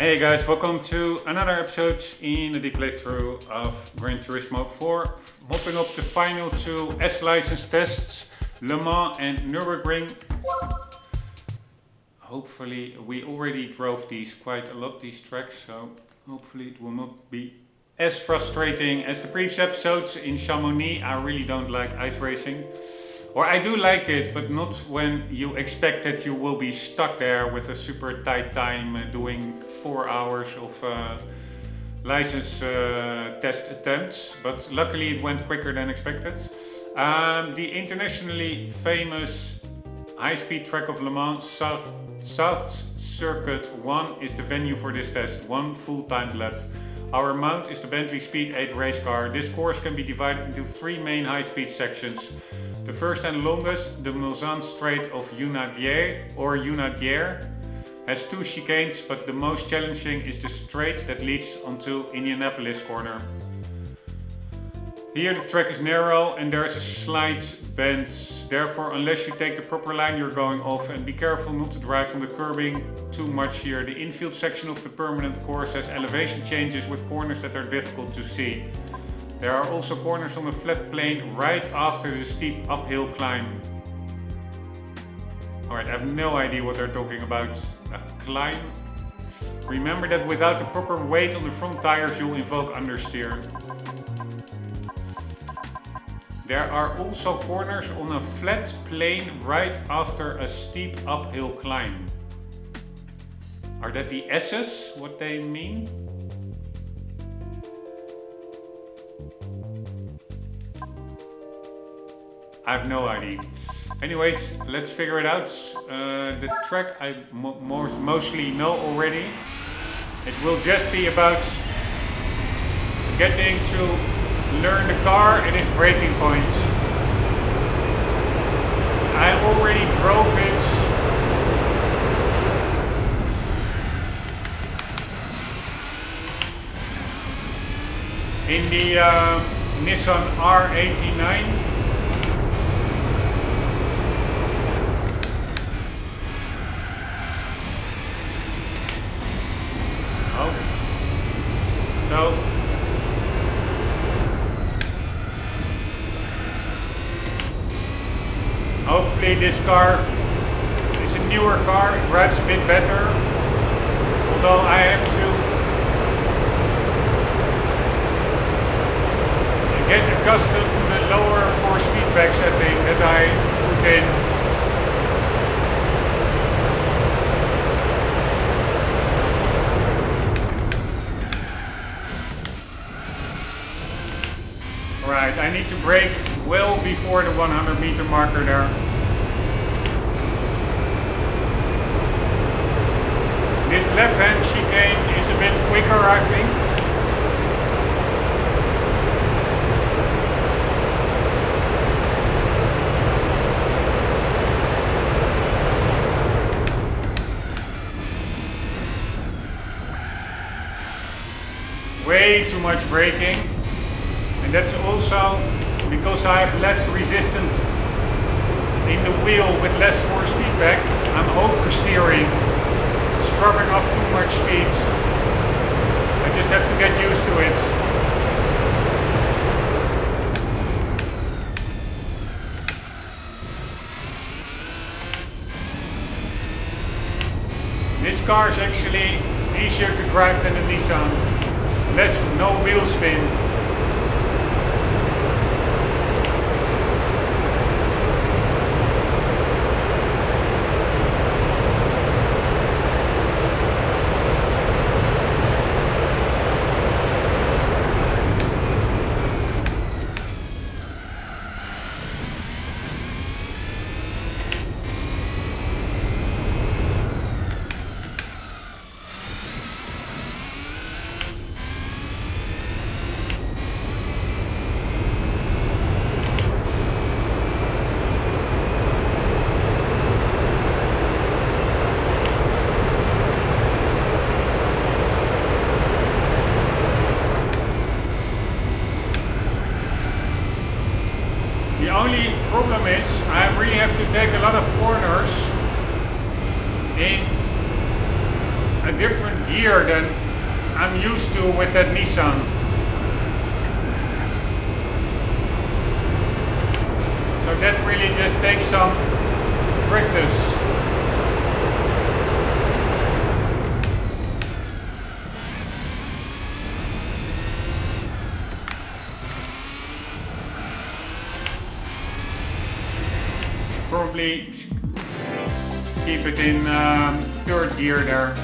Hey guys, welcome to another episode in the deep playthrough of Gran Turismo 4. Mopping up the final two S-license tests, Le Mans and Nürburgring. Hopefully, we already drove these quite a lot, these tracks, so hopefully it will not be as frustrating as the previous episodes. In Chamonix, I really don't like ice racing. Or I do like it, but not when you expect that you will be stuck there with a super tight time doing 4 hours of license test attempts. But luckily it went quicker than expected. The internationally famous high-speed track of Le Mans, South Circuit 1 is the venue for this test, one full-time lap. Our mount is the Bentley Speed 8 race car. This course can be divided into 3 main high-speed sections. The first and longest, the Mulsanne Strait of Unadier, has 2 chicanes, but the most challenging is the straight that leads onto Indianapolis corner. Here the track is narrow and there is a slight bend, therefore unless you take the proper line you're going off, and be careful not to drive on the curbing too much here. The infield section of the permanent course has elevation changes with corners that are difficult to see. There are also corners on a flat plane right after the steep uphill climb. Alright, I have no idea what they're talking about. A climb? Remember that without the proper weight on the front tires you'll invoke understeer. There are also corners on a flat plane right after a steep uphill climb. Are that the S's, what they mean? I have no idea. Anyways, let's figure it out. The track I mostly know already. It will just be about getting to learn the car and its braking points. I already drove it. In the Nissan R89. So, hopefully this car is a newer car, it drives a bit better, although I have to get accustomed to the lower force feedback setting that I put in. Right, I need to brake well before the 100 meter marker there. This left hand chicane is a bit quicker, I think. Way too much braking. And that's also because I have less resistance in the wheel with less force feedback. I'm oversteering, scrubbing up too much speed. I just have to get used to it. This car is actually easier to drive than the Nissan. No wheel spin. The only problem is I really have to take a lot of corners in a different gear than I'm used to with that Nissan. So that really just takes some practice. Probably keep it in third gear there.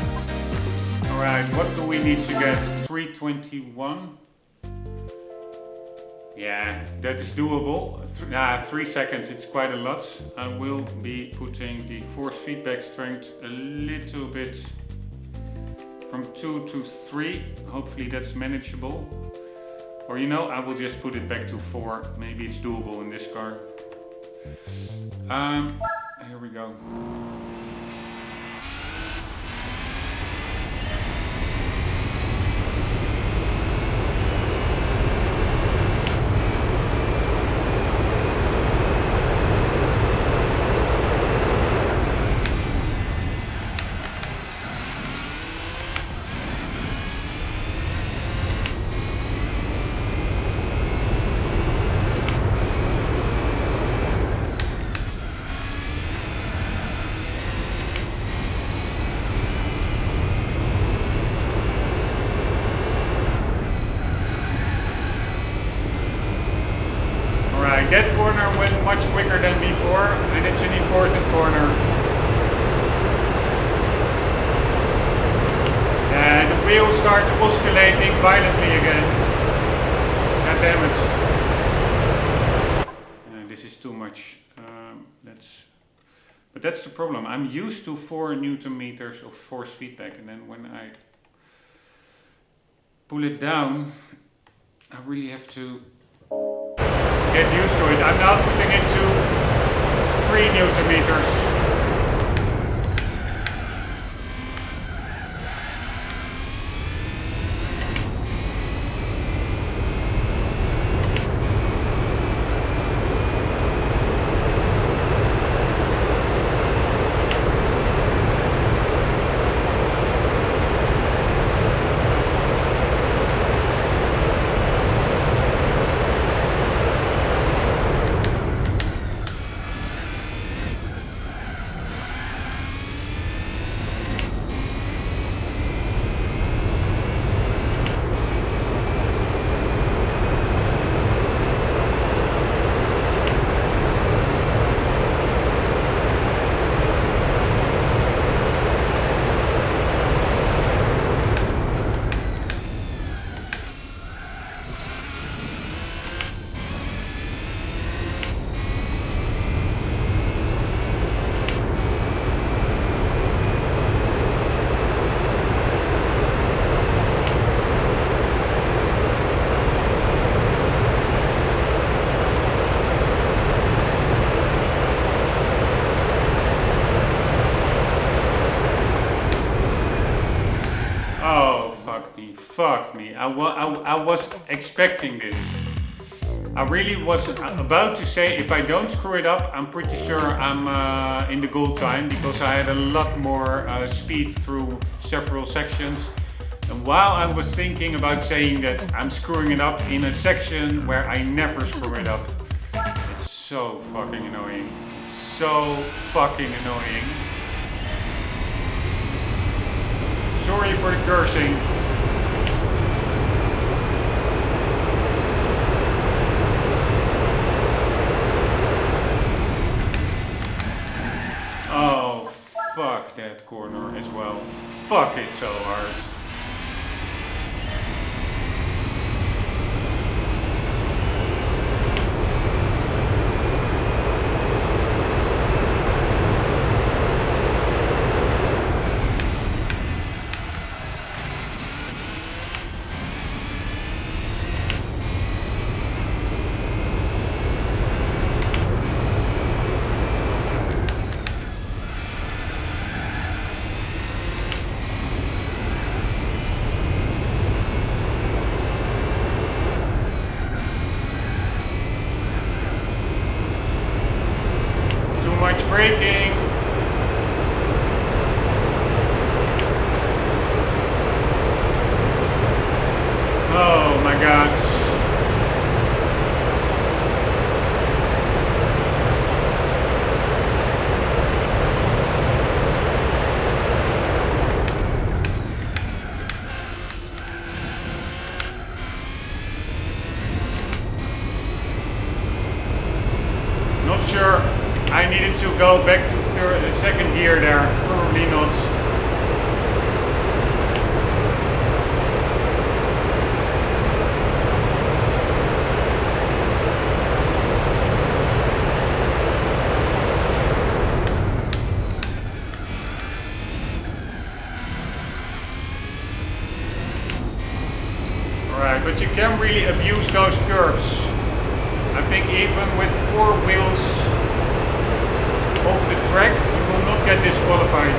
Alright, what do we need to get? 321? Yeah, that is doable. 3 seconds, it's quite a lot. I will be putting the force feedback strength a little bit from 2 to 3. Hopefully that's manageable. Or you know, I will just put it back to 4. Maybe it's doable in this car. Here we go. That corner went much quicker than before, and it's an important corner. And the wheel starts oscillating violently again. God damn it. This is too much. But that's the problem. I'm used to 4 Newton meters of force feedback, and then when I pull it down, I really have to get used to it. I'm now putting it to 3 Newton meters. Fuck me. I was expecting this. I really was about to say, if I don't screw it up, I'm pretty sure I'm in the goal time, because I had a lot more speed through several sections. And while I was thinking about saying that I'm screwing it up in a section where I never screw it up, it's so fucking annoying. It's so fucking annoying. Sorry for the cursing. Oh, fuck that corner as well. Fuck it so hard. layouts. Not sure I needed to go back to second gear there, probably not. Alright, but you can really abuse those curbs. I think even with 4 wheels off the track, you will not get disqualified.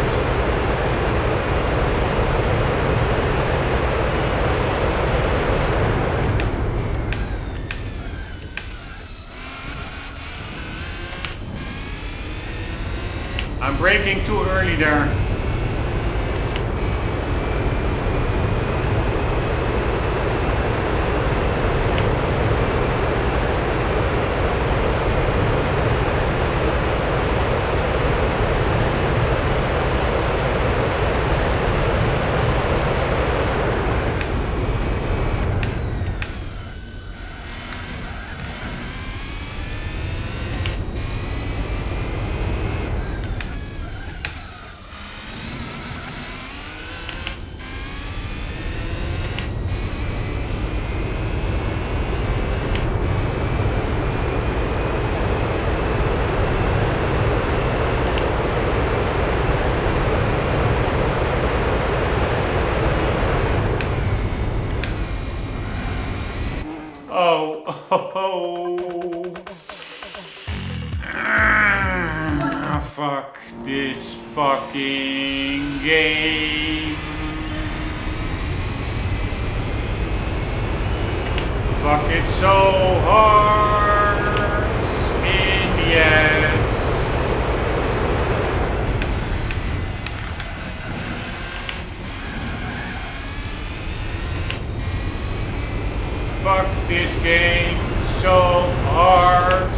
I'm braking too early there. Oh, fuck this fucking game. Fuck it so hard in the ass. Fuck this game so hard.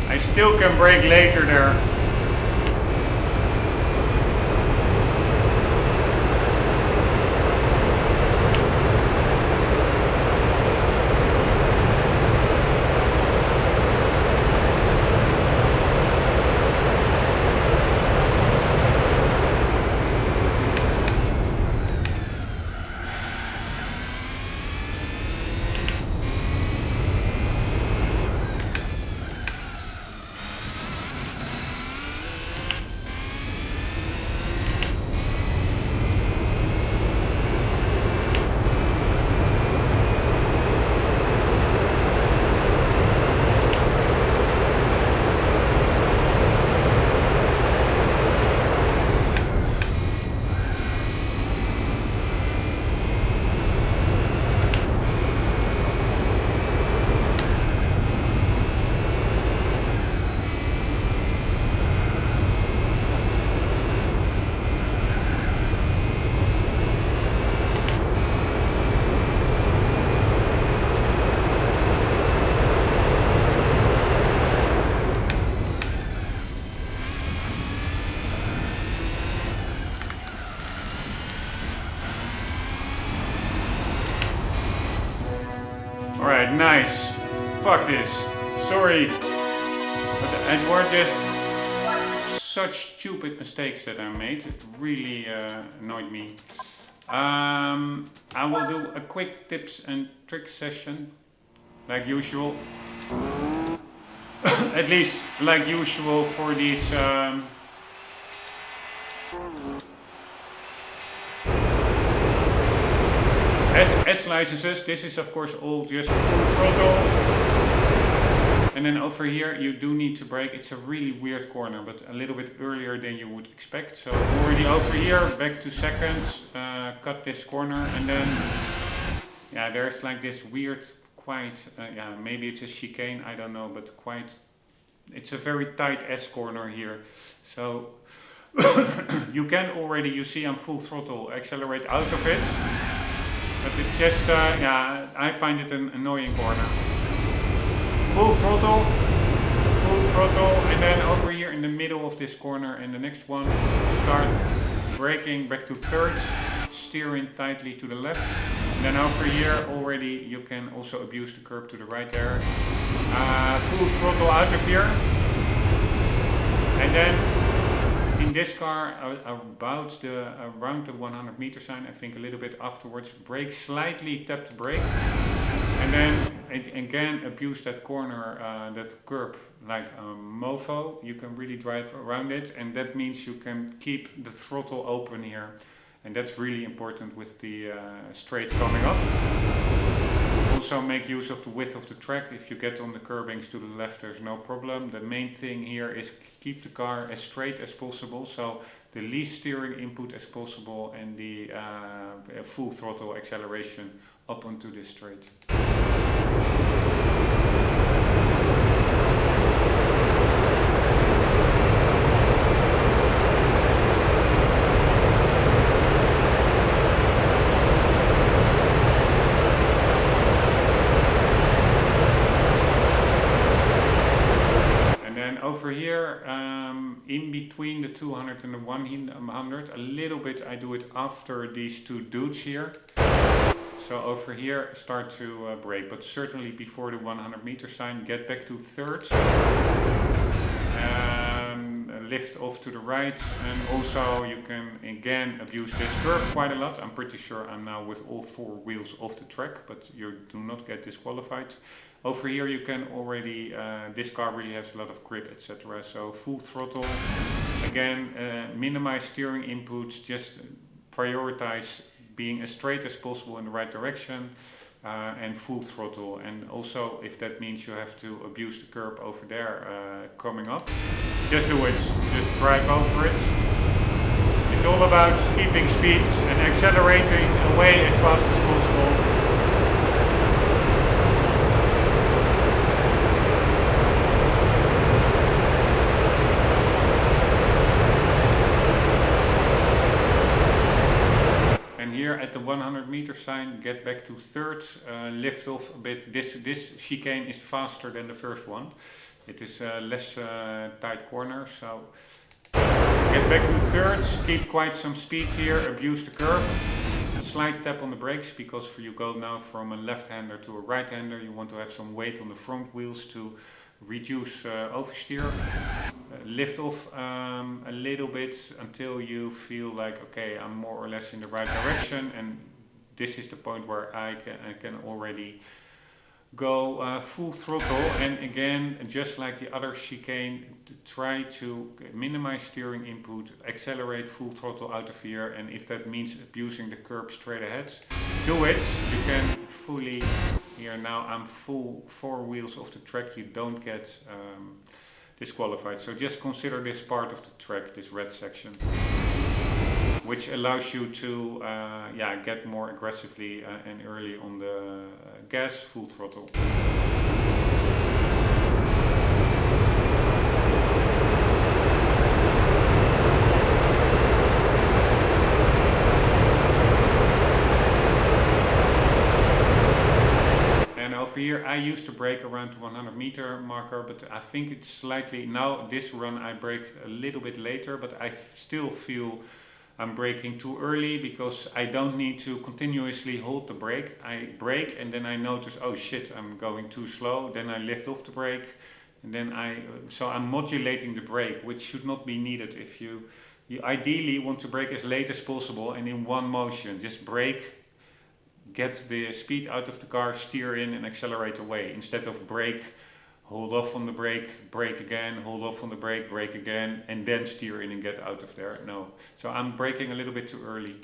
I still can brake later there. Alright, nice. Fuck this. Sorry. But it were just such stupid mistakes that I made. It really annoyed me. I will do a quick tips and tricks session, like usual. At least like usual for these S licenses. This is of course all just full throttle. And then over here you do need to brake. It's a really weird corner, but a little bit earlier than you would expect. So already over here, back to seconds, cut this corner, and then yeah, there's like this weird, quite, yeah, maybe it's a chicane, I don't know, but quite, it's a very tight S corner here. So you can already, you see I'm full throttle, accelerate out of it, but it's just, yeah, I find it an annoying corner. Full throttle, and then over here in the middle of this corner and the next one, start braking back to third, steering tightly to the left. And then over here already you can also abuse the curb to the right there. Full throttle out of here. And then in this car, about around the 100 meter sign, I think a little bit afterwards, brake slightly, tap the brake. And then again abuse that corner, that curb like a mofo. You can really drive around it, and that means you can keep the throttle open here. And that's really important with the straight coming up. Also make use of the width of the track. If you get on the curbings to the left, there's no problem. The main thing here is keep the car as straight as possible. So the least steering input as possible and the full throttle acceleration up onto this straight. Over here, in between the 200 and the 100, a little bit I do it after these two dudes here. So over here start to brake, but certainly before the 100 meter sign, get back to third. Lift off to the right, and also you can again abuse this curb quite a lot. I'm pretty sure I'm now with all four wheels off the track, but you do not get disqualified. Over here you can already, this car really has a lot of grip, etc. So full throttle, again, minimize steering inputs, just prioritize being as straight as possible in the right direction, and full throttle. And also if that means you have to abuse the curb over there coming up, just do it, just drive over it. It's all about keeping speed and accelerating away as fast as possible. At the 100 meter sign, get back to third, lift off a bit. This chicane is faster than the first one. It is less tight corner, so get back to third, keep quite some speed here, abuse the curb. Slight tap on the brakes, because you go now from a left-hander to a right-hander. You want to have some weight on the front wheels to reduce oversteer. Lift off a little bit until you feel like, okay, I'm more or less in the right direction, and this is the point where I can already go full throttle. And again, just like the other chicane, try to minimize steering input, accelerate full throttle out of here, and if that means abusing the curb straight ahead, do it. You can fully, here now I'm full four wheels off the track, you don't get disqualified. So just consider this part of the track, this red section, which allows you to yeah, get more aggressively and early on the gas, full throttle. Over here I used to brake around the 100 meter marker, but I think it's slightly, now this run I braked a little bit later, but I still feel I'm braking too early because I don't need to continuously hold the brake. I brake and then I notice, oh shit, I'm going too slow. Then I lift off the brake, and then so I'm modulating the brake, which should not be needed if you ideally want to brake as late as possible and in one motion. Just brake, get the speed out of the car, steer in and accelerate away, instead of brake, hold off on the brake, brake again, hold off on the brake, brake again, and then steer in and get out of there. No. So I'm braking a little bit too early.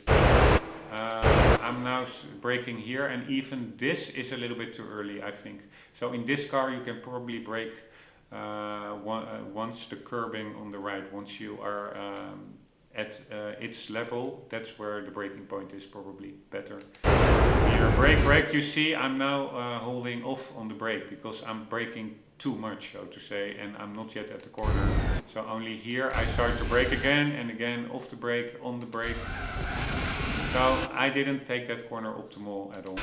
I'm now braking here, and even this is a little bit too early, I think. So in this car you can probably brake once the curbing on the right, once you are at its level, that's where the braking point is probably better. Here, brake, you see I'm now holding off on the brake because I'm braking too much, so to say, and I'm not yet at the corner. So only here I start to brake again and again, off the brake, on the brake. So I didn't take that corner optimal at all.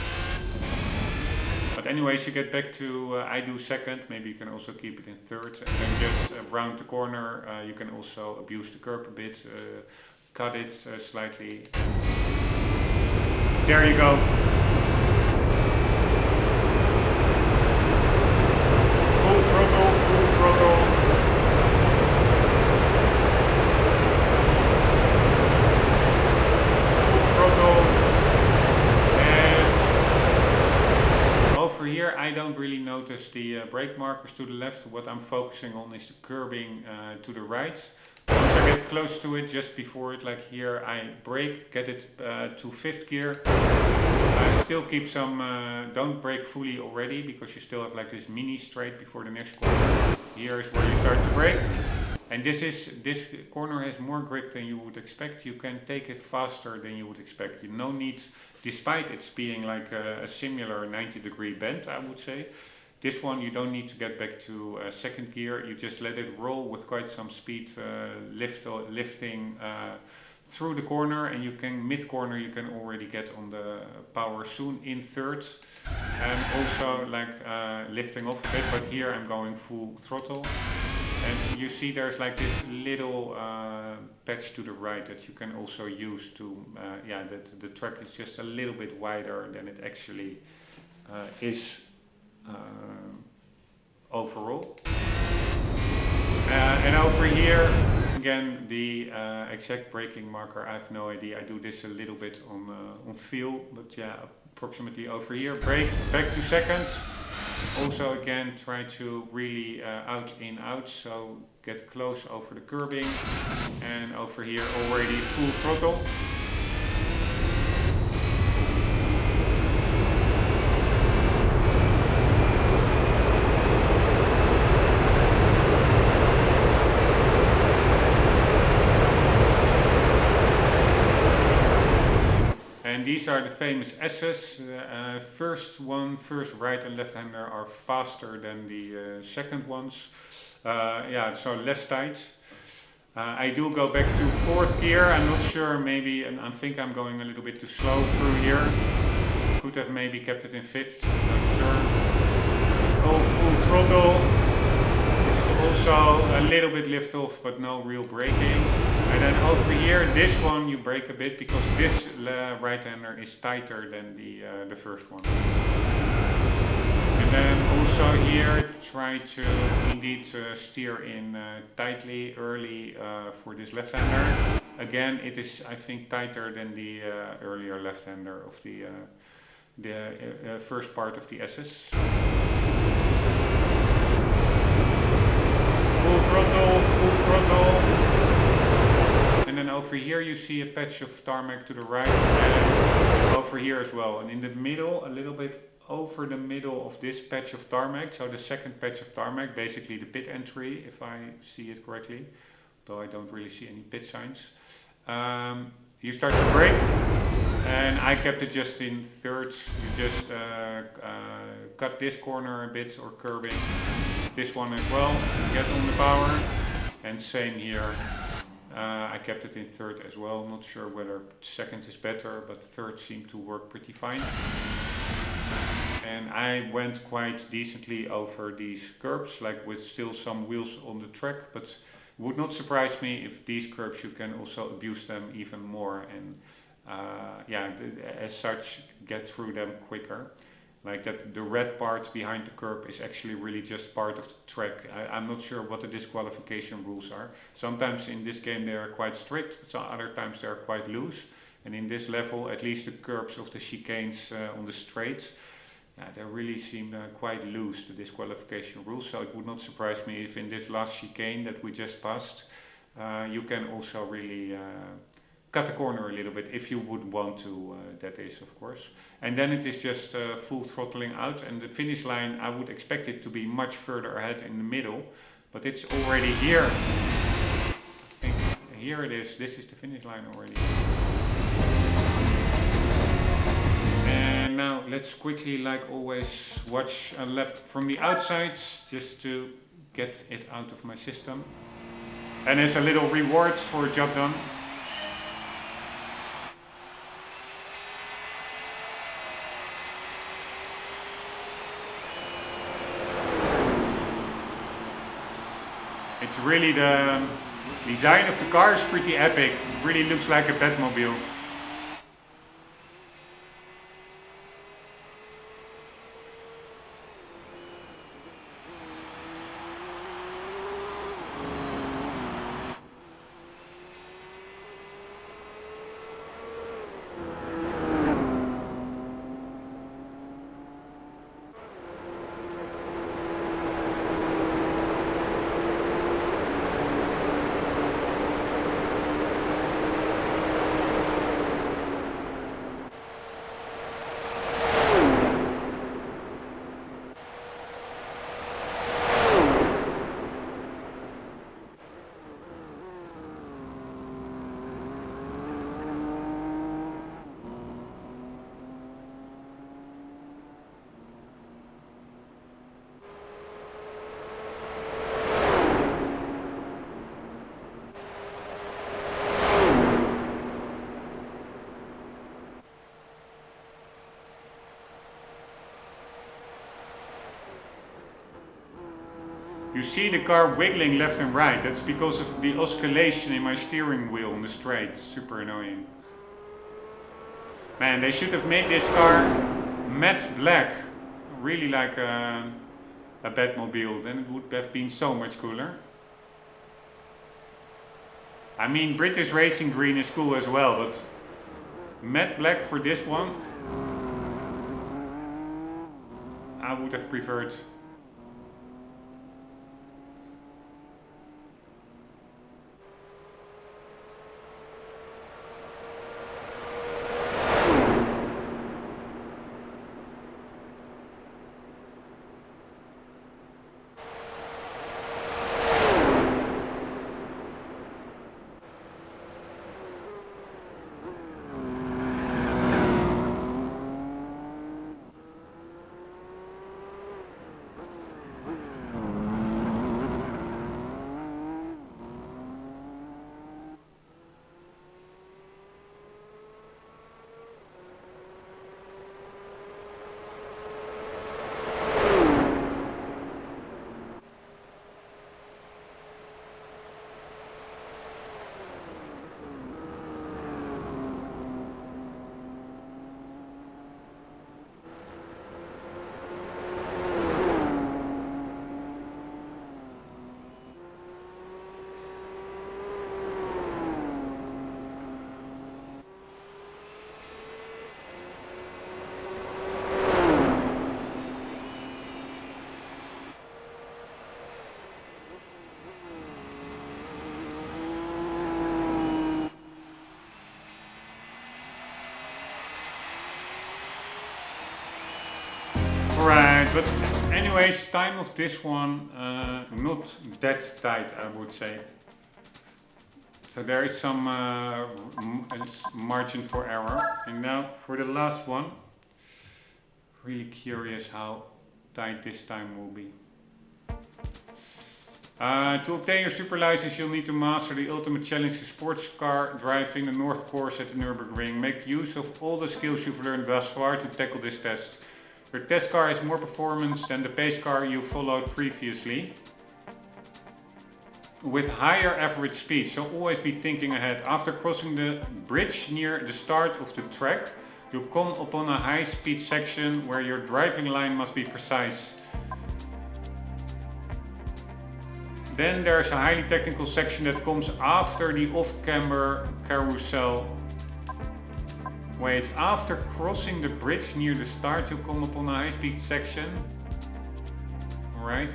But anyways, you get back to, I do second, maybe you can also keep it in third, and then just round the corner. You can also abuse the curb a bit, cut it slightly. There you go. Full throttle, full throttle. Full throttle. Over here I don't really notice the brake markers to the left. What I'm focusing on is the curbing to the right. Once I get close to it, just before it, like here, I brake, get it to 5th gear. I still keep some, don't brake fully already because you still have like this mini straight before the next corner. Here is where you start to brake. And this corner has more grip than you would expect. You can take it faster than you would expect. You no need, despite it being like a similar 90-degree bend, I would say. This one you don't need to get back to 2nd gear. You just let it roll with quite some speed, lifting through the corner, and you can mid-corner you can already get on the power soon in 3rd, and also like lifting off a bit. But here I'm going full throttle. And you see there's like this little patch to the right that you can also use to, that the track is just a little bit wider than it actually is overall. And over here, again, the exact braking marker, I have no idea. I do this a little bit on feel, but yeah, approximately over here. Brake, back to 2nd. Also again, try to really out, in, out, so get close over the curbing, and over here already full throttle. And these are the famous S's. First right and left hander are faster than the second ones. So less tight. I do go back to 4th gear. I'm not sure, maybe, and I think I'm going a little bit too slow through here. Could have maybe kept it in 5th, not sure. Oh, full throttle. This is also a little bit lift off, but no real braking. And then over here, this one you brake a bit because this right-hander is tighter than the first one. And then also here, try to indeed steer in tightly early for this left-hander. Again, it is, I think, tighter than the earlier left-hander of the first part of the S's. Full throttle, full throttle. And then over here you see a patch of tarmac to the right, and over here as well. And in the middle, a little bit over the middle of this patch of tarmac, so the second patch of tarmac, basically the pit entry, if I see it correctly, though I don't really see any pit signs. You start to brake, and I kept it just in 3rd. You just cut this corner a bit, or curbing this one as well, get on the power, and same here. I kept it in 3rd as well. Not sure whether 2nd is better, but 3rd seemed to work pretty fine. And I went quite decently over these curbs, like with still some wheels on the track, but Would not surprise me if these curbs you can also abuse them even more and yeah, as such get through them quicker. Like that, the red part behind the curb is actually really just part of the track. I'm not sure what the disqualification rules are. Sometimes in this game they are quite strict, so other times they are quite loose. And in this level, at least the curbs of the chicanes on the straights, yeah, they really seem quite loose, the disqualification rules. So it would not surprise me if in this last chicane that we just passed, you can also really cut the corner a little bit if you would want to, that is of course. And then it is just full throttling out, and the finish line, I would expect it to be much further ahead in the middle, but it's already here. Here it is, this is the finish line already. And now let's quickly, like always, watch a lap from the outside just to get it out of my system. And as a little reward for a job done. It's really, the design of the car is pretty epic. It really looks like a Batmobile. You see the car wiggling left and right. That's because of the oscillation in my steering wheel on the straight. Super annoying. Man, they should have made this car matte black. Really like a Batmobile. Then it would have been so much cooler. I mean, British racing green is cool as well, but matte black for this one, I would have preferred. Alright, but anyways, time of this one, not that tight, I would say. So there is some margin for error. And now for the last one, really curious how tight this time will be. To obtain your super license, you'll need to master the ultimate challenge of sports car driving, the North Course at the Nürburgring. Make use of all the skills you've learned thus far to tackle this test. Your test car has more performance than the pace car you followed previously. with higher average speed, so always be thinking ahead. After crossing the bridge near the start of the track, you'll come upon a high-speed section where your driving line must be precise. Then there's a highly technical section that comes after the off-camber carousel. Wait, after crossing the bridge near the start, you'll come upon a high-speed section. Alright.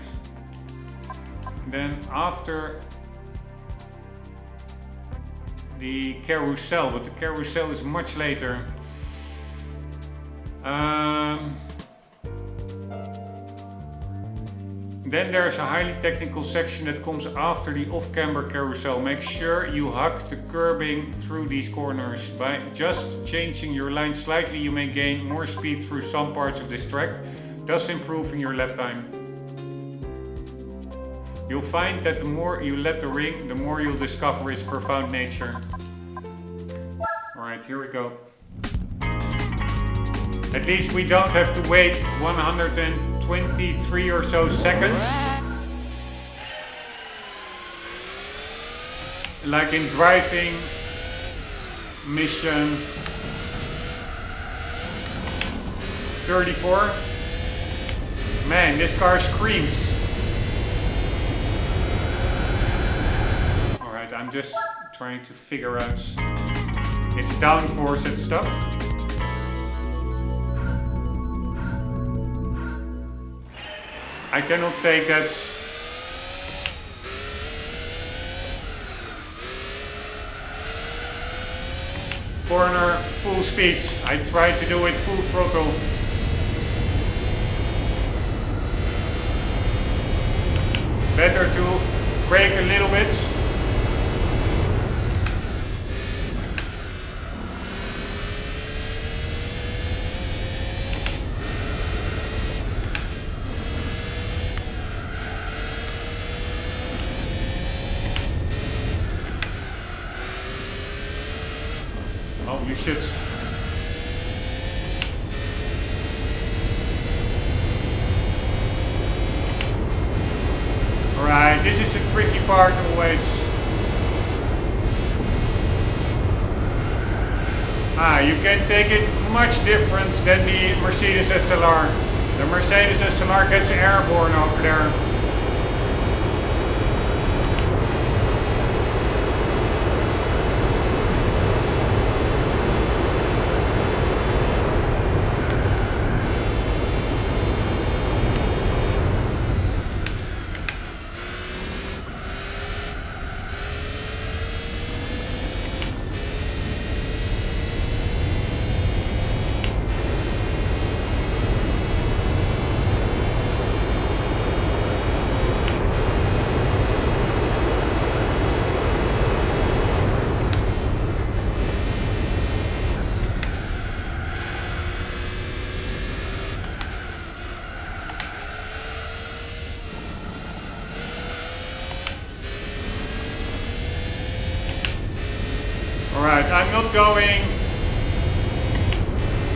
Then after the carousel, but the carousel is much later. Then there's a highly technical section that comes after the off-camber carousel. Make sure you hug the curbing through these corners. By just changing your line slightly, you may gain more speed through some parts of this track, thus improving your lap time. You'll find that the more you lap the ring, the more you'll discover its profound nature. Alright, here we go. At least we don't have to wait 123 or so seconds. Like in driving mission 34. Man, this car screams. Alright, I'm just trying to figure out its downforce and stuff. I cannot take that. Corner full speed. I try to do it full throttle. Better to brake a little bit. Holy shit. Alright, this is a tricky part always. You can take it much different than the Mercedes SLR. The Mercedes SLR gets airborne over there. Alright, I'm not going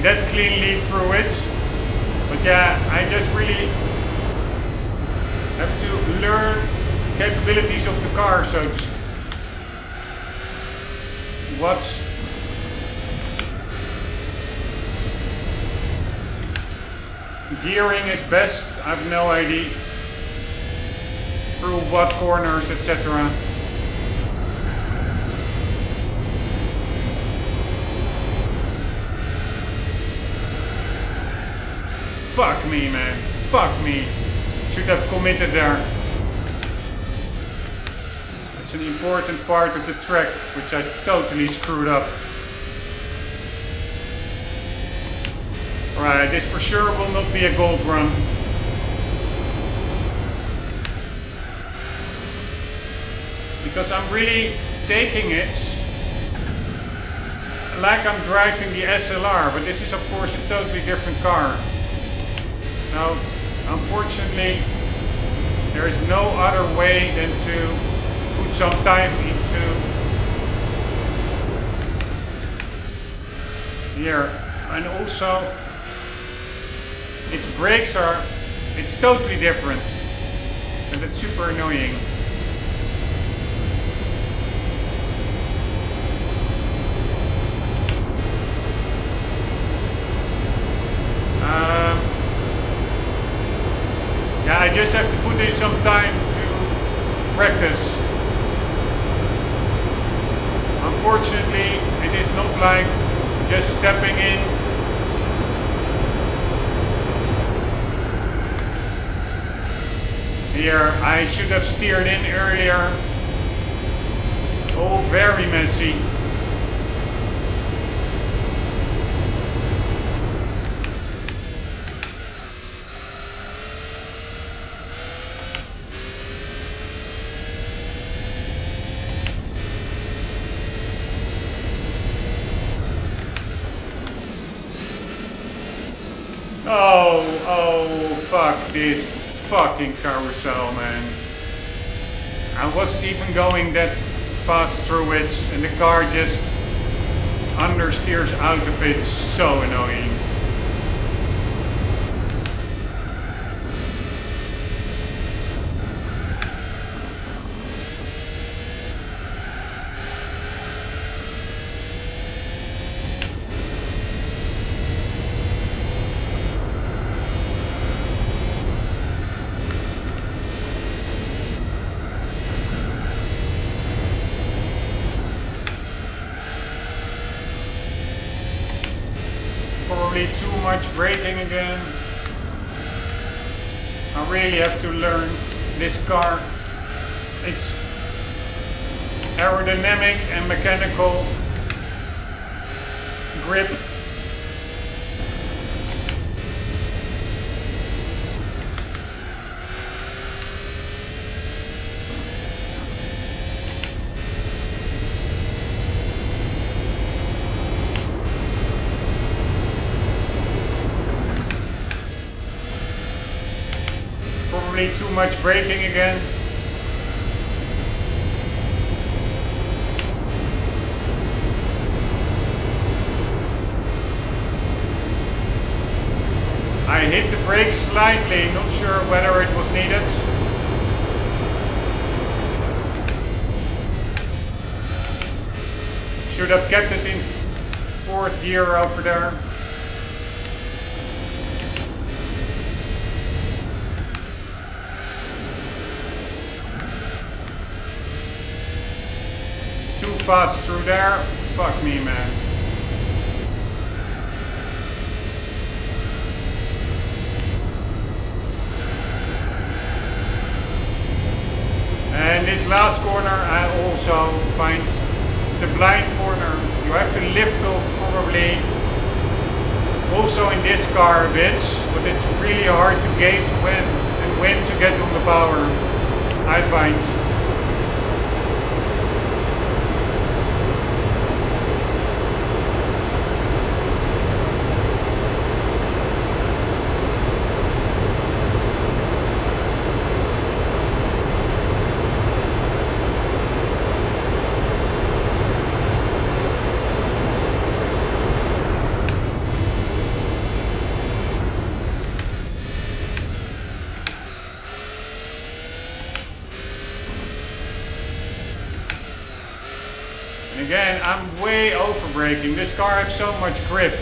that cleanly through it, but yeah, I just really have to learn capabilities of the car, so what gearing is best, I have no idea, through what corners, etc. Fuck me, man. Fuck me. Should have committed there. It's an important part of the track, which I totally screwed up. Alright, this for sure will not be a gold run. Because I'm really taking it like I'm driving the SLR, but this is of course a totally different car. Now, unfortunately, there is no other way than to put some time into here. And also, its brakes it's totally different. And it's super annoying. probably some time to practice. Unfortunately, it is not like just stepping in. Here, I should have steered in earlier. Oh, very messy. Oh, fuck this fucking carousel, man. I wasn't even going that fast through it, and the car just understeers out of it. So annoying. Probably too much braking again. I really have to learn this car. It's aerodynamic and mechanical grip. Too much braking again. I hit the brakes slightly, not sure whether it was needed. Should have kept it in 4th gear over there. Fast through there, fuck me, man. And this last corner I also find it's a blind corner. You have to lift off probably also in this car a bit, but it's really hard to gauge when to get on the power, I find. Again, I'm way over braking. This car has so much grip.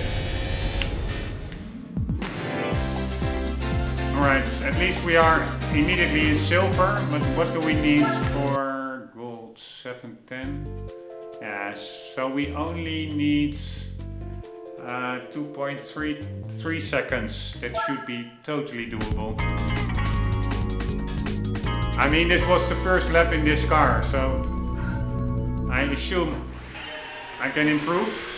Alright, at least we are immediately in silver, but what do we need for gold? 710? Yes, so we only need 2.3 seconds. That should be totally doable. I mean, this was the first lap in this car, so I assume I can improve.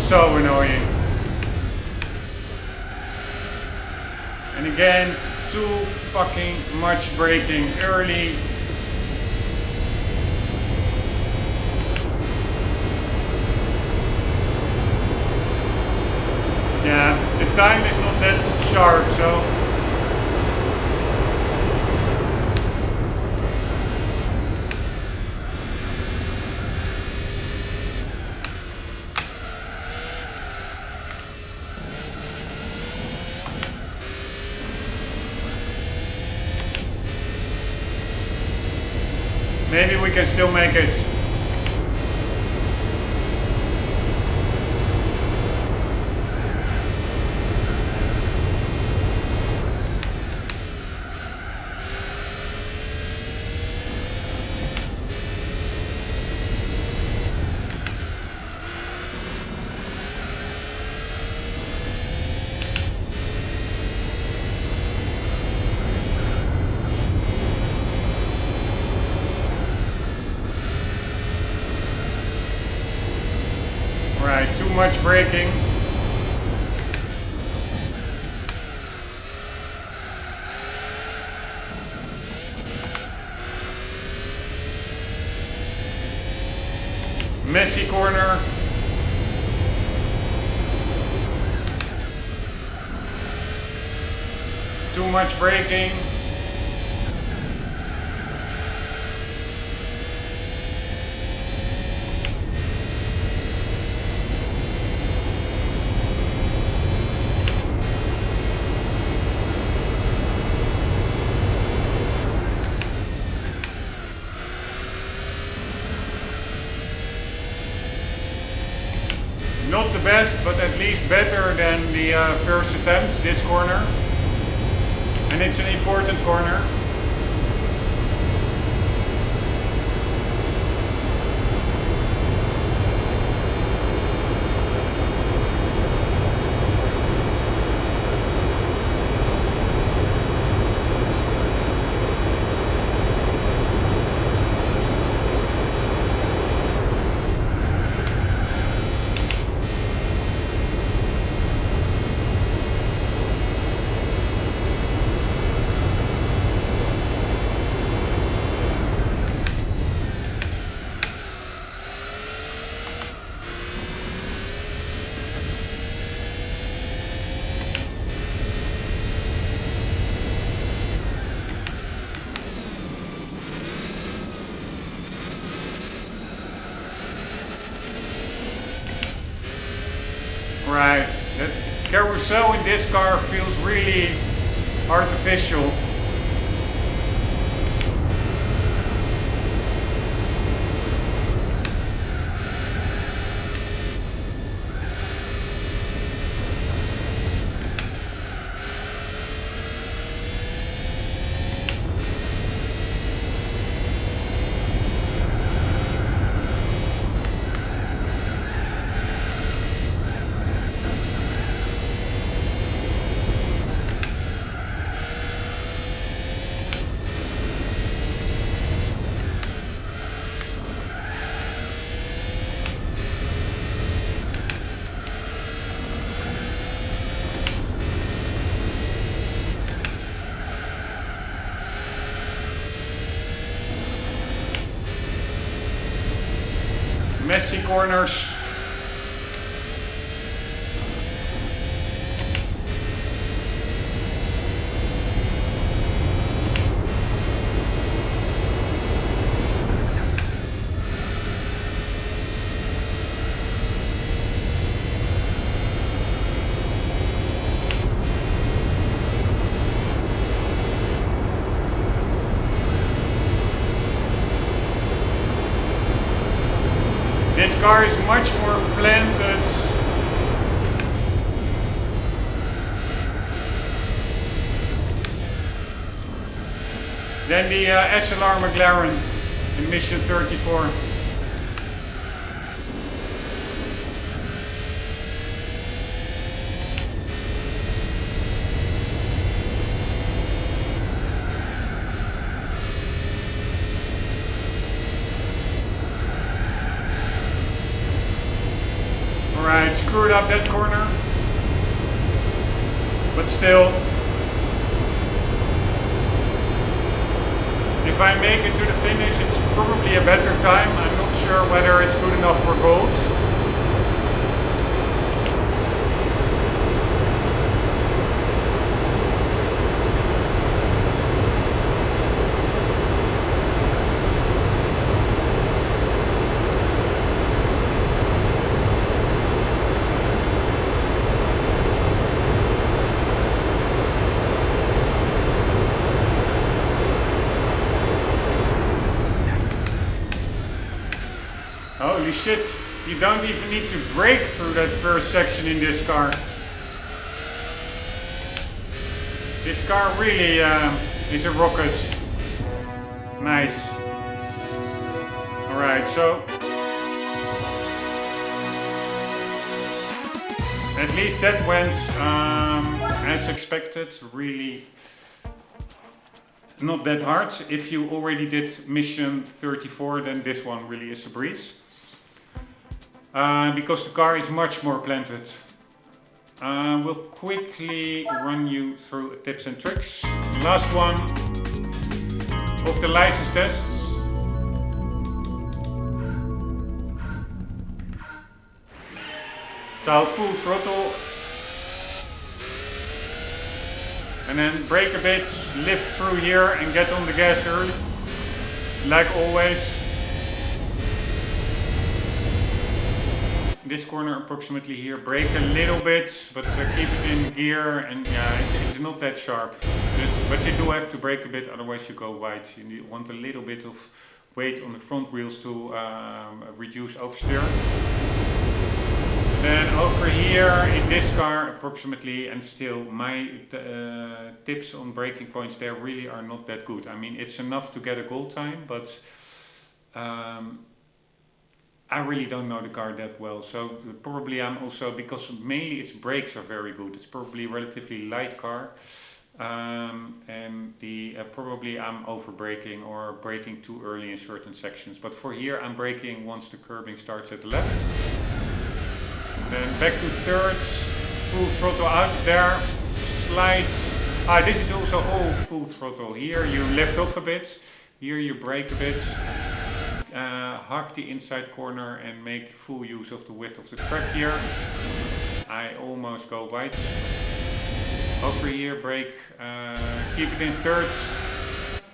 so annoying. And again, too fucking much braking early. Yeah, the time is not that sharp, so maybe we can still make it. Right, too much braking. Messy corner. Too much braking. Not the best, but at least better than the first attempt, this corner. And it's an important corner. Right, that carousel in this car feels really artificial. Messy corners. This car is much more planted. Than the SLR McLaren in Mission 34. Alright, screwed up that corner. But still, if I make it to the finish, it's probably a better time. I'm not sure whether it's good enough for gold. Holy shit, you don't even need to brake through that first section in this car. This car really is a rocket. Nice. Alright, so at least that went as expected. Really not that hard. If you already did mission 34, then this one really is a breeze. Because the car is much more planted. We'll quickly run you through tips and tricks. Last one of the license tests. So full throttle. And then brake a bit, lift through here and get on the gas early. Like always. This corner approximately here, brake a little bit, but keep it in gear, and yeah, it's not that sharp. But you do have to brake a bit, otherwise you go wide. You want a little bit of weight on the front wheels to reduce oversteer. Then over here in this car approximately, and still my tips on braking points there really are not that good. I mean, it's enough to get a gold time, but I really don't know the car that well, so probably I'm also, because mainly its brakes are very good, it's probably a relatively light car, and probably I'm over braking or braking too early in certain sections, but for here I'm braking once the curbing starts at the left. Then back to thirds, full throttle out there, slides. This is also all full throttle. Here you lift off a bit, here you brake a bit. Hug the inside corner and make full use of the width of the track here. I almost go wide. Over here, brake, keep it in thirds.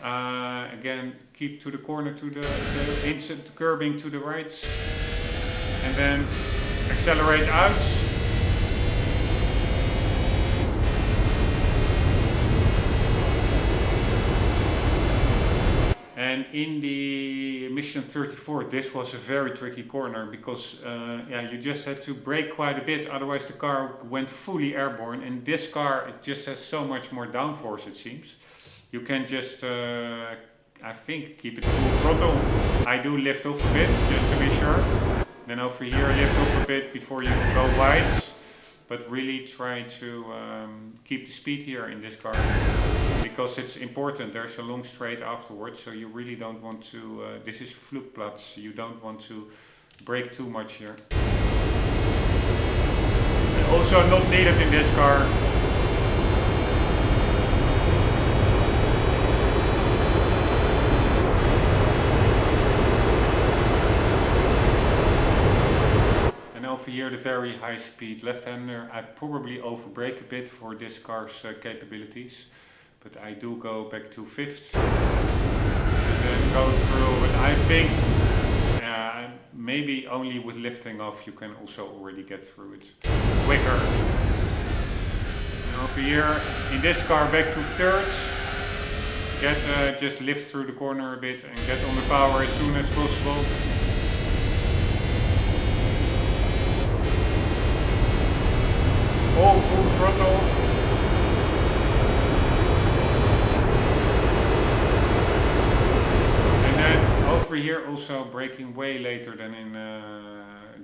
Again, keep to the corner, to the instant curbing to the right. And then accelerate out. And in the mission 34, this was a very tricky corner because you just had to brake quite a bit, otherwise the car went fully airborne. And this car, it just has so much more downforce, it seems. You can just, I think, keep it full throttle. I do lift off a bit, just to be sure. Then over here, lift off a bit before you go wide. But really try to keep the speed here in this car. Because it's important, there's a long straight afterwards, so you really don't want to, this is Flugplatz, you don't want to brake too much here. And also not needed in this car. And over here the very high speed left-hander, I probably overbrake a bit for this car's capabilities. But I do go back to fifth and then go through, but I think maybe only with lifting off you can also already get through it quicker. And over here in this car back to third, just lift through the corner a bit and get on the power as soon as possible. All full throttle. Over here also braking way later than in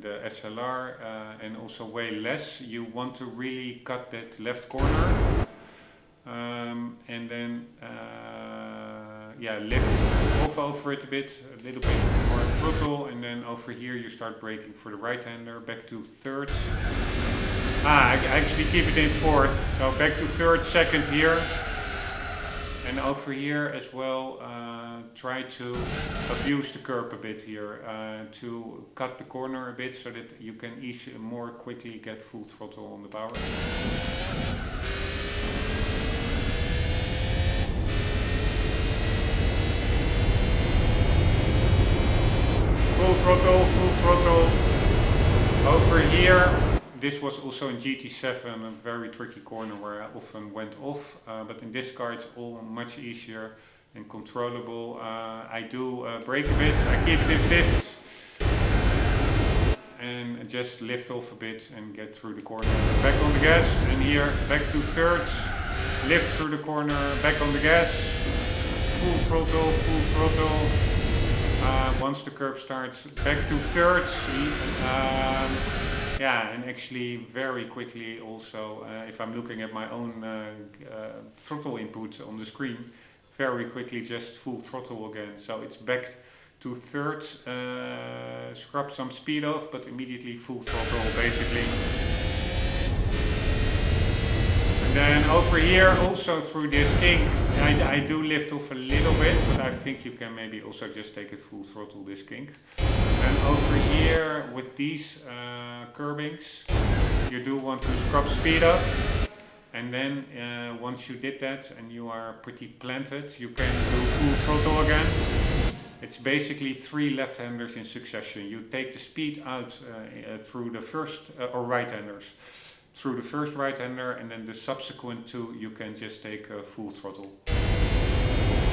the SLR and also way less. You want to really cut that left corner and then lift off over it a little bit more throttle, and then over here you start braking for the right-hander back to third. I actually keep it in fourth, so back to third, second here. And over here as well, try to abuse the curb a bit here, to cut the corner a bit so that you can easily more quickly get full throttle on the power. Full throttle, full throttle. Over here, this was also in GT7 a very tricky corner where I often went off, but in this car it's all much easier and controllable. I do brake a bit, I keep it in fifth and just lift off a bit and get through the corner. Back on the gas, and here back to thirds, lift through the corner, back on the gas, full throttle, full throttle. Once the curb starts, back to thirds. Yeah, and actually very quickly also, if I'm looking at my own throttle input on the screen, very quickly just full throttle again. So it's back to third, scrub some speed off, but immediately full throttle basically. And then over here also through this kink, I do lift off a little bit, but I think you can maybe also just take it full throttle, this kink. And over here with these curbings, you do want to scrub speed up, and then once you did that and you are pretty planted, you can do full throttle again. It's basically 3 left-handers in succession. You take the speed out through the first, or right-handers, through the first right-hander, and then the subsequent 2 you can just take full throttle.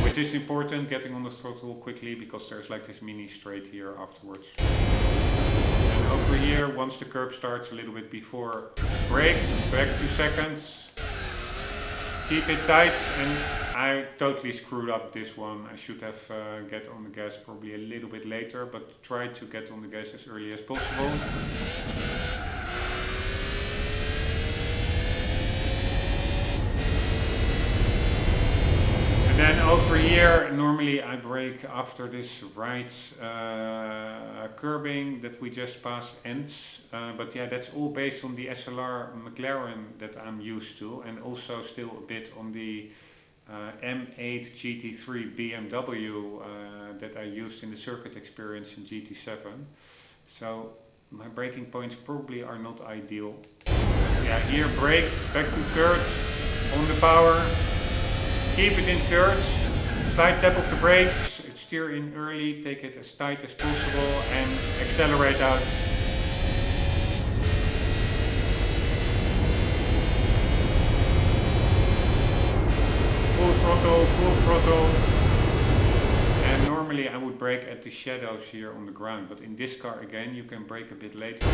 Which is important, getting on the throttle quickly, because there's like this mini straight here afterwards. And over here, once the curb starts a little bit before, brake, back 2 seconds, keep it tight, and I totally screwed up this one. I should have get on the gas probably a little bit later, but try to get on the gas as early as possible. And then over here, normally I brake after this right curbing that we just passed ends. But yeah, that's all based on the SLR McLaren that I'm used to, and also still a bit on the M8 GT3 BMW that I used in the circuit experience in GT7. So my braking points probably are not ideal. Yeah, here brake, back to thirds, on the power. Keep it in thirds, slight tap of the brakes, steer in early, take it as tight as possible and accelerate out. Full throttle, full throttle. And normally I would brake at the shadows here on the ground, but in this car again you can brake a bit later.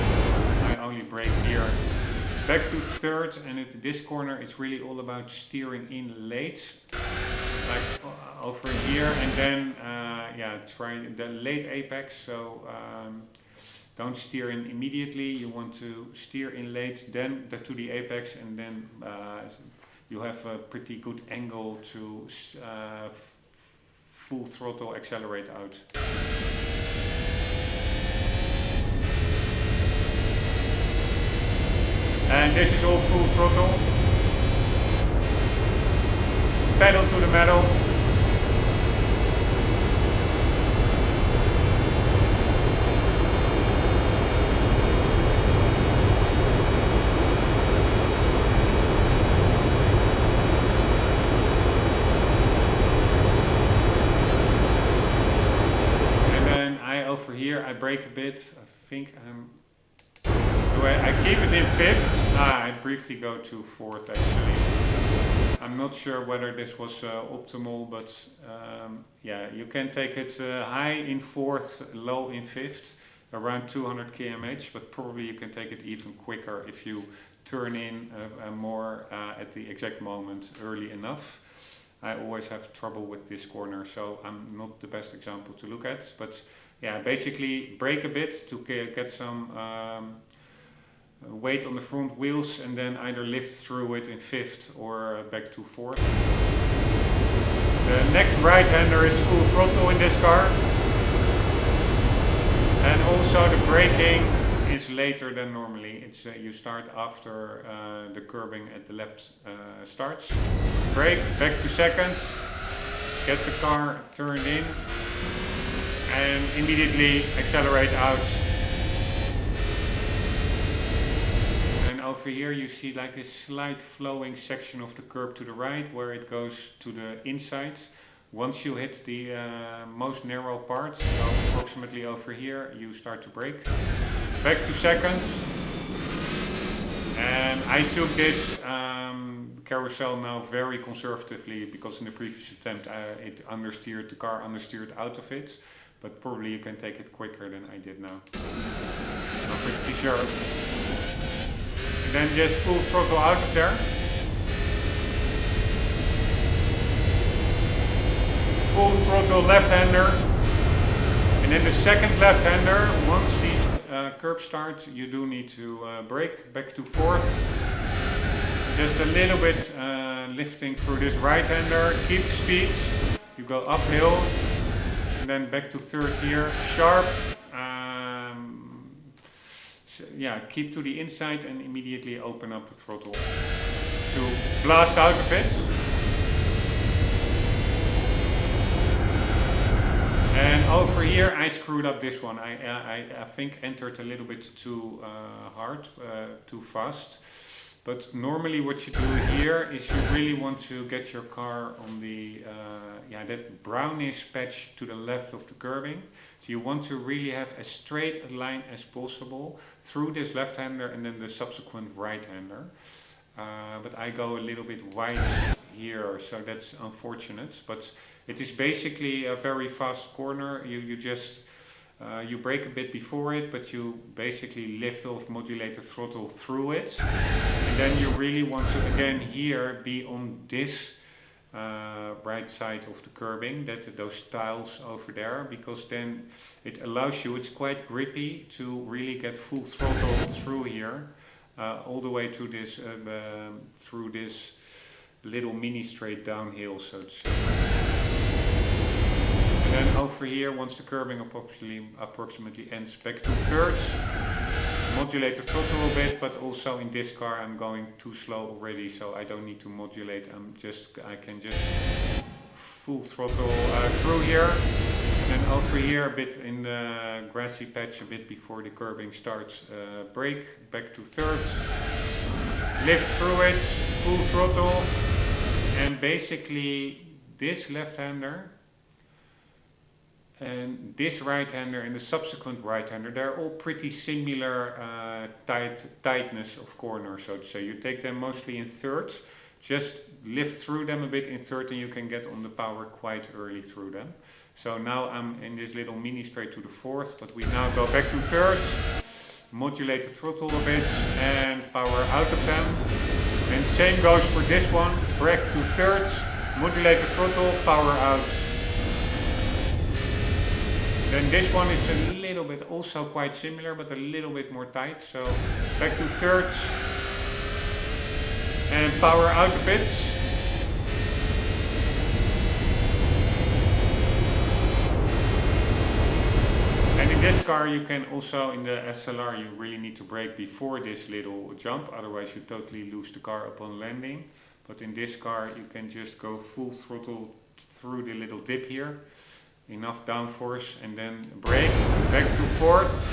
I only brake here. Back to third, and at this corner it's really all about steering in late, like over here, and then yeah, try the late apex. So don't steer in immediately. You want to steer in late, then to the apex, and then you have a pretty good angle to full throttle accelerate out. And this is all full throttle. Pedal to the metal. And then over here I brake a bit. I think I keep it in fifth. I briefly go to fourth actually. I'm not sure whether this was optimal, but yeah, you can take it high in fourth, low in fifth, around 200 km/h, but probably you can take it even quicker if you turn in more at the exact moment early enough. I always have trouble with this corner, so I'm not the best example to look at, but yeah, basically brake a bit to get some weight on the front wheels, and then either lift through it in fifth or back to fourth. The next right-hander is full throttle in this car, and also the braking is later than normally. It's you start after the curbing at the left starts. Brake, back to second, get the car turned in, and immediately accelerate out. And over here you see like this slight flowing section of the curb to the right where it goes to the inside. Once you hit the most narrow part, so approximately over here, you start to brake. Back to second. And I took this carousel now very conservatively because in the previous attempt it understeered, the car understeered out of it. But probably you can take it quicker than I did now. I'm pretty sure. And then just full throttle out of there. Full throttle left-hander, and then the second left-hander, once these curbs start, you do need to brake, back to fourth, just a little bit lifting through this right-hander, keep the speeds, you go uphill, and then back to third here, sharp, so yeah, keep to the inside and immediately open up the throttle to blast out of it. And over here I screwed up this one. I think entered a little bit too hard, too fast. But normally what you do here is you really want to get your car on the that brownish patch to the left of the curbing. So you want to really have as straight a line as possible through this left-hander and then the subsequent right-hander. But I go a little bit wide here, so that's unfortunate. But it is basically a very fast corner. You just you brake a bit before it, but you basically lift off modulated throttle through it. And then you really want to again here be on this right side of the curbing, those tiles over there, because then it allows you, it's quite grippy to really get full throttle through here. All the way to this through this little mini straight downhill, so to say. And then over here, once the curbing approximately ends, back to third, modulate the throttle a bit, but also in this car I'm going too slow already, so I don't need to modulate. I can just full throttle through here. And then over here, a bit in the grassy patch, a bit before the curbing starts, brake, back to third, lift through it, full throttle, and basically this left-hander and this right-hander and the subsequent right-hander, they're all pretty similar tightness of corner, so to say. You take them mostly in thirds, just lift through them a bit in third and you can get on the power quite early through them. So now I'm in this little mini straight to the fourth, but we now go back to thirds, modulate the throttle a bit and power out of them. And same goes for this one, brake to thirds, modulate the throttle, power out. Then this one is a little bit also quite similar, but a little bit more tight. So back to thirds and power out of it. And in this car you can also, in the SLR, you really need to brake before this little jump, otherwise you totally lose the car upon landing. But in this car you can just go full throttle through the little dip here, enough downforce, and then brake, back to fourth,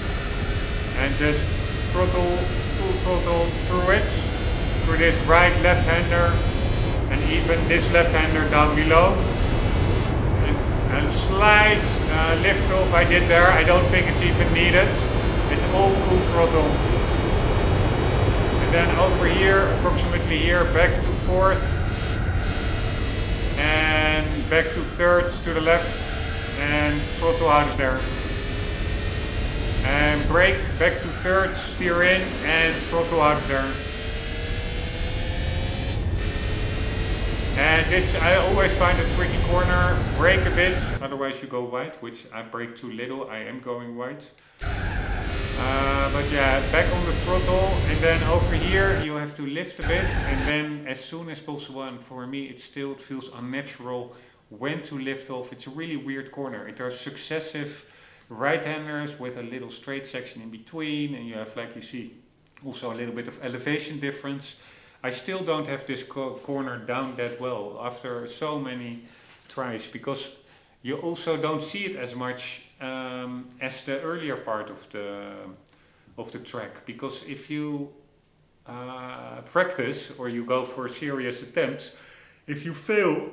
and just throttle, full throttle through it, through this right left-hander, and even this left-hander down below. And slight lift off I did there, I don't think it's even needed. It's all full throttle. And then over here, approximately here, back to fourth, and back to third to the left, and throttle out of there. And brake, back to third, steer in, and throttle out of there. And this, I always find a tricky corner, brake a bit, otherwise you go wide, which I brake too little, I am going wide. But yeah, back on the throttle, and then over here you have to lift a bit, and then as soon as possible, and for me it feels unnatural when to lift off. It's a really weird corner. There are successive right-handers with a little straight section in between, and you have, like you see, also a little bit of elevation difference. I still don't have this corner down that well after so many tries, because you also don't see it as much as the earlier part of the track, because if you practice or you go for serious attempts, if you fail,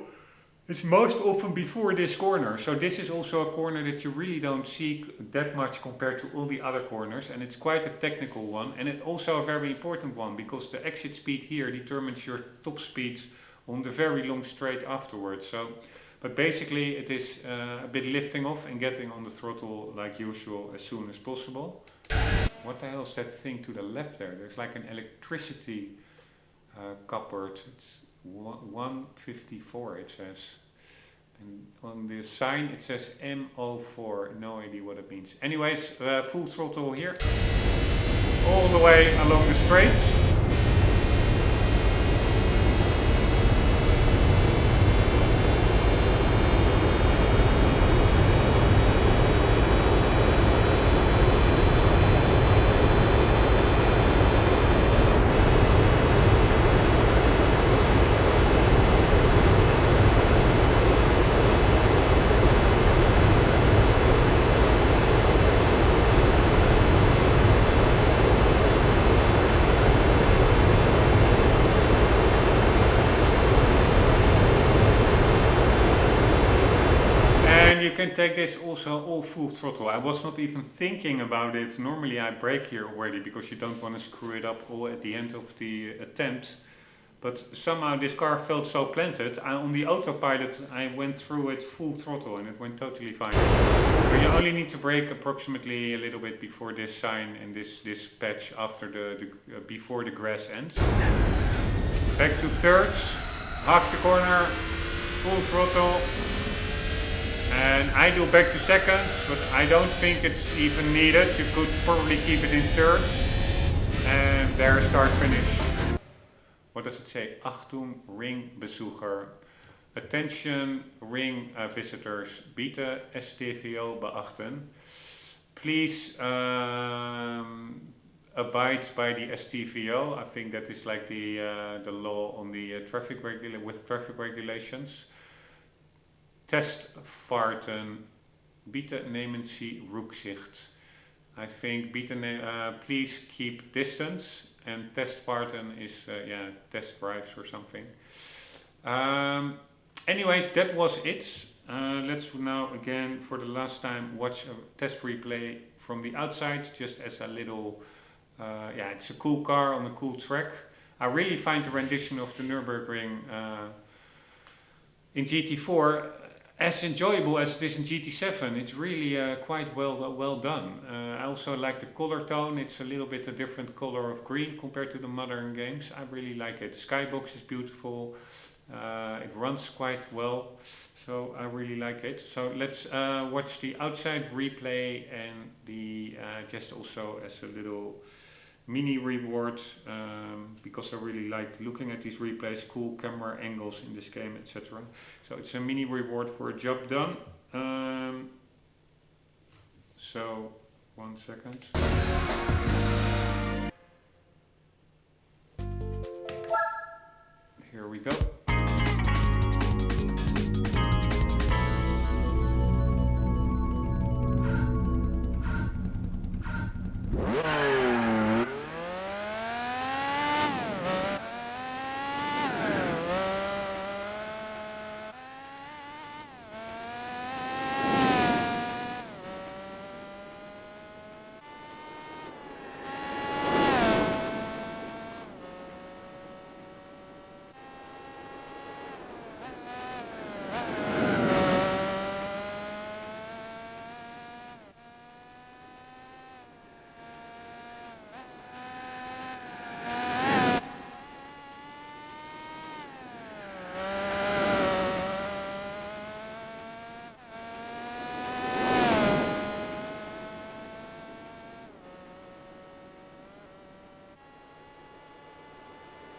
it's most often before this corner. So this is also a corner that you really don't see that much compared to all the other corners, and it's quite a technical one, and it's also a very important one, because the exit speed here determines your top speed on the very long straight afterwards. So, but basically it is a bit lifting off and getting on the throttle like usual as soon as possible. What the hell is that thing to the left there? There's like an electricity cupboard. It's 154 it says. And on the sign it says MO4. No idea what it means. Anyways, full throttle here. All the way along the straight. You can take this also all full throttle. I was not even thinking about it. Normally I brake here already because you don't want to screw it up all at the end of the attempt. But somehow this car felt so planted. On the autopilot I went through it full throttle and it went totally fine. So you only need to brake approximately a little bit before this sign and this patch after before the grass ends. Back to thirds, hug the corner, full throttle. And I do back to seconds, but I don't think it's even needed. You could probably keep it in thirds. And there, start finish. What does it say? Achtung, Ringbesucher. Attention, ring visitors. Bitte STVO beachten. Please abide by the STVO. I think that is like the law on the traffic regulations. Testfahrten, bitte nehmen Sie Rücksicht. I think please keep distance, and testfahrten is test drives or something. Anyways, that was it. Let's now again for the last time watch a test replay from the outside, just as a little, it's a cool car on a cool track. I really find the rendition of the Nürburgring in GT4 as enjoyable as it is in GT7. It's really quite well done. I also like the color tone. It's a little bit a different color of green compared to the modern games. I really like it. The skybox is beautiful. It runs quite well. So I really like it. So let's watch the outside replay and the just also as a little mini reward, because I really like looking at these replays, cool camera angles in this game, etc. So it's a mini reward for a job done. So 1 second. Here we go.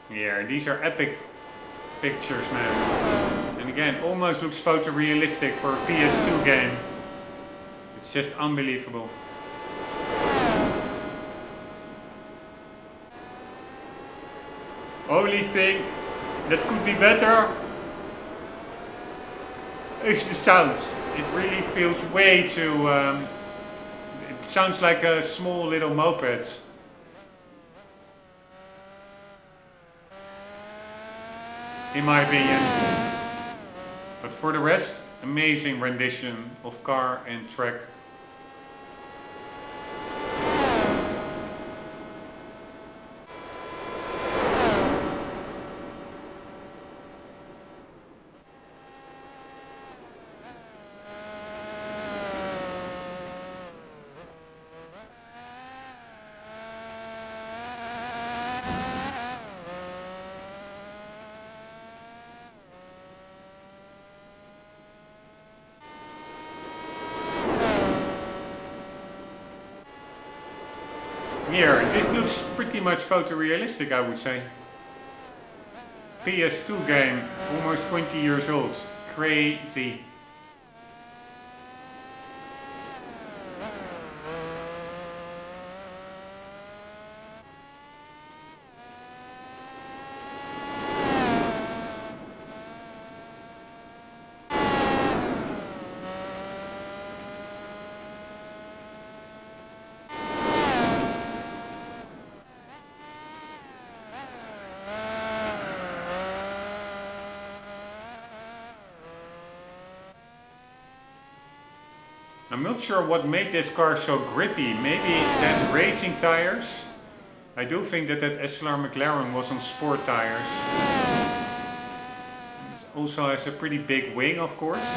Yeah, these are epic pictures, man. And again, almost looks photorealistic for a PS2 game. It's It's just unbelievable. Only thing that could be better is the sound. It really feels way too... it sounds like a small little moped. In my opinion. But for the rest, amazing rendition of car and track. Here, this looks pretty much photorealistic, I would say. PS2 game, almost 20 years old. Crazy. I'm not sure what made this car so grippy. Maybe it has racing tires. I do think that SLR McLaren was on sport tires. It also has a pretty big wing, of course.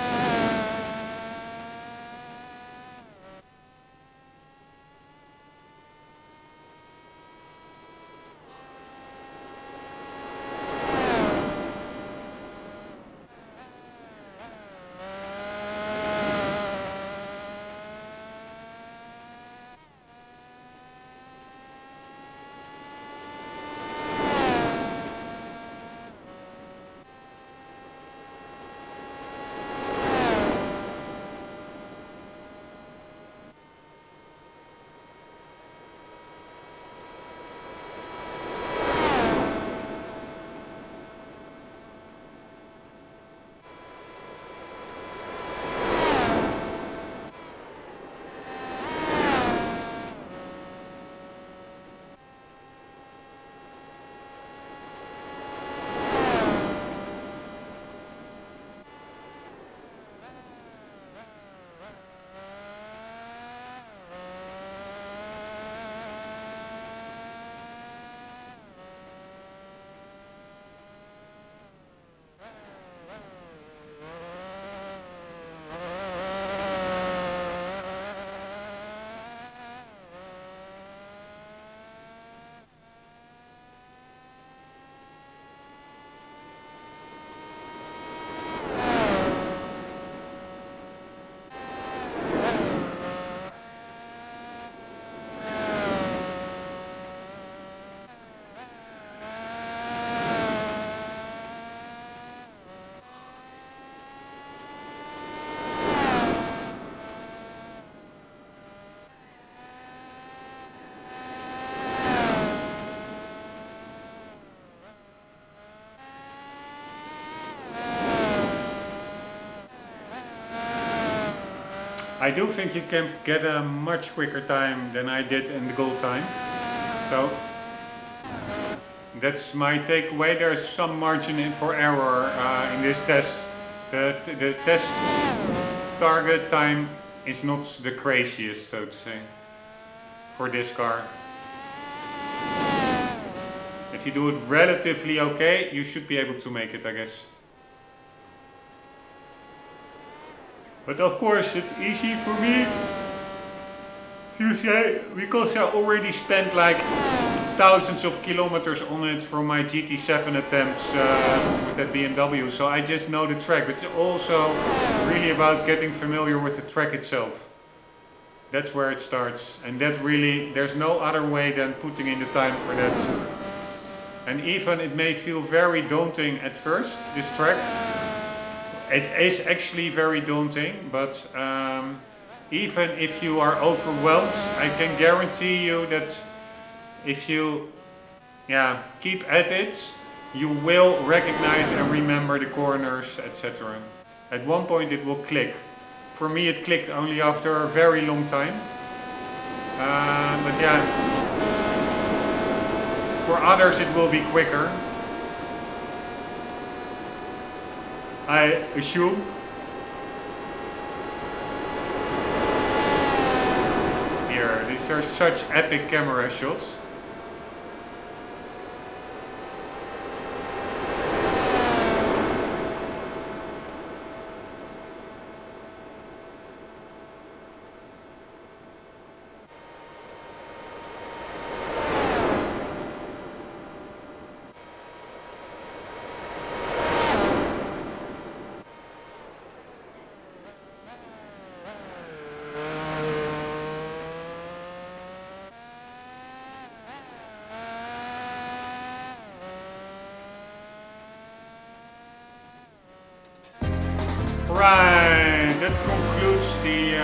I do think you can get a much quicker time than I did in the gold time. So that's my takeaway. There's some margin for error in this test. The test target time is not the craziest, so to say, for this car. If you do it relatively okay, you should be able to make it, I guess. But of course, it's easy for me to say, because I already spent like thousands of kilometers on it from my GT7 attempts with that BMW, so I just know the track. But it's also really about getting familiar with the track itself. That's where it starts, and that really, there's no other way than putting in the time for that. And even it may feel very daunting at first, this track. It is actually very daunting, but even if you are overwhelmed, I can guarantee you that if you keep at it, you will recognize and remember the corners, etc. At one point it will click. For me it clicked only after a very long time. But yeah, for others it will be quicker, I assume. Here, these are such epic camera shots. Right, that concludes the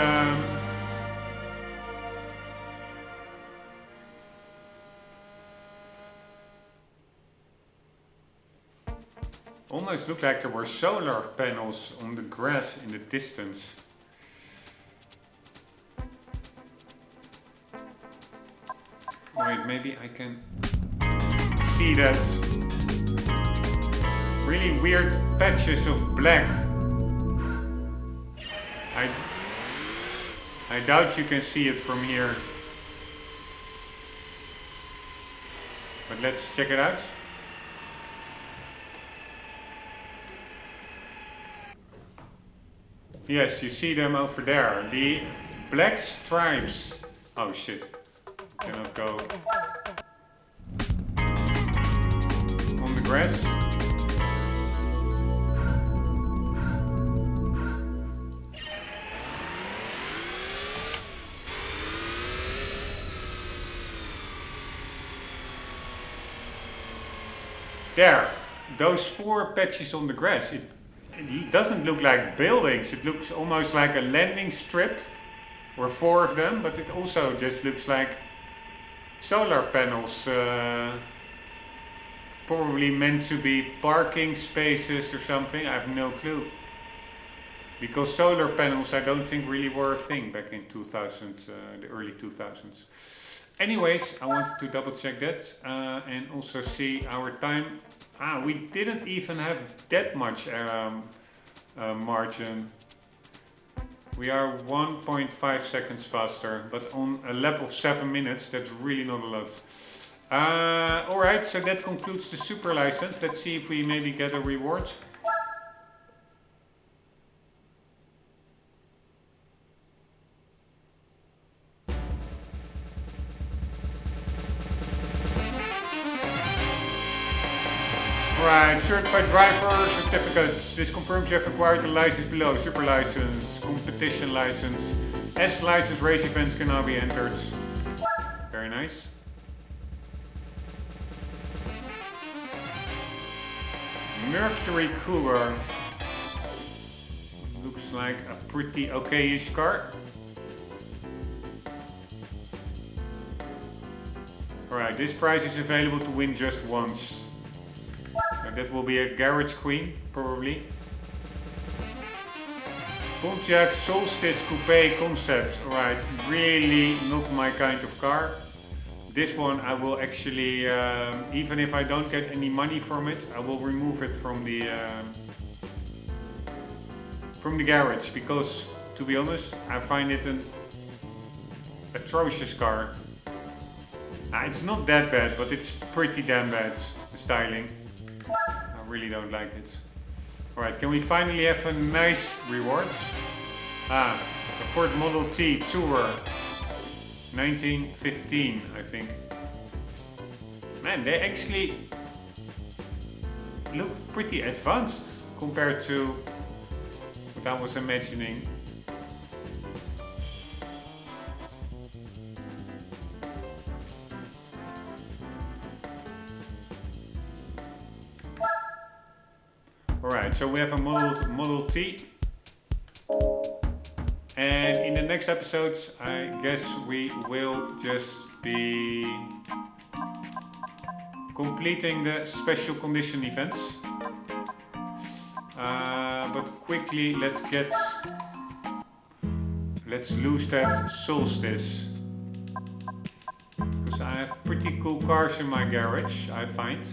almost looked like there were solar panels on the grass in the distance. Wait, maybe I can see that. Really weird patches of black. I doubt you can see it from here. But let's check it out. Yes, you see them over there. The black stripes. Oh shit. Cannot go on the grass. There, those 4 patches on the grass, it doesn't look like buildings, it looks almost like a landing strip, or 4 of them, but it also just looks like solar panels, probably meant to be parking spaces or something, I have no clue. Because solar panels I don't think really were a thing back in 2000, the early 2000s. Anyways, I wanted to double check that and also see our time. We didn't even have that much margin. We are 1.5 seconds faster, but on a lap of 7 minutes, that's really not a lot. Alright, so that concludes the super license. Let's see if we maybe get a reward. Right, certified driver certificates. This confirms you have acquired the license below. Super license, competition license, S license, race events can now be entered. Very nice. Mercury Cougar. Looks like a pretty okay-ish car. Alright, this prize is available to win just once. That will be a garage queen, probably. Pontiac Solstice Coupe concept. Alright, really not my kind of car. This one I will actually, even if I don't get any money from it, I will remove it from the garage, because, to be honest, I find it an atrocious car. It's not that bad, but it's pretty damn bad, the styling. I really don't like it. Alright, can we finally have a nice reward? A Ford Model T Tourer 1915, I think. Man, they actually look pretty advanced compared to what I was imagining. Alright, so we have a Model T. And in the next episodes, I guess we will just be completing the special condition events. But quickly, let's lose that solstice. Because I have pretty cool cars in my garage, I find.